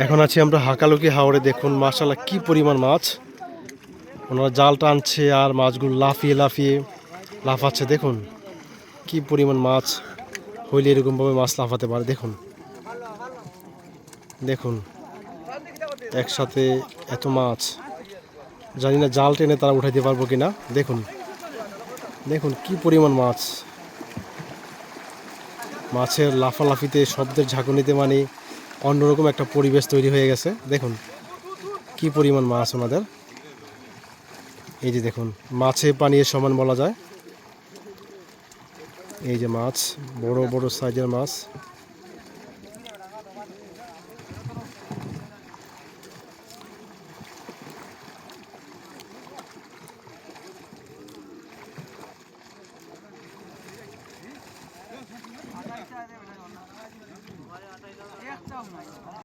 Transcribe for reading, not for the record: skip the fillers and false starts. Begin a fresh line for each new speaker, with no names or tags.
এখন আছি আমরা হাকালুকি হাওরে। দেখুন মাশাআল্লাহ কি পরিমাণ মাছ। ওনারা জাল টানছে আর মাছগুলো লাফিয়ে লাফিয়ে লাফাচ্ছে। দেখুন কি পরিমাণ মাছ হইলে এরকমভাবে মাছ লাফাতে পারে। দেখুন দেখুন একসাথে এত মাছ, জানি না জাল টেনে তারা উঠাইতে পারবো কিনা। দেখুন দেখুন কি পরিমাণ মাছ। মাছের লাফালাফিতে শব্দের ঝাঁকুনিতে মানে অন্যরকম একটা পরিবেশ তৈরি হয়ে গেছে। দেখুন কি পরিমাণ মাছ ওনাদের। এই যে দেখুন মাছে পানির সমান বলা যায়। এই যে মাছ, বড় বড় সাইজের মাছ।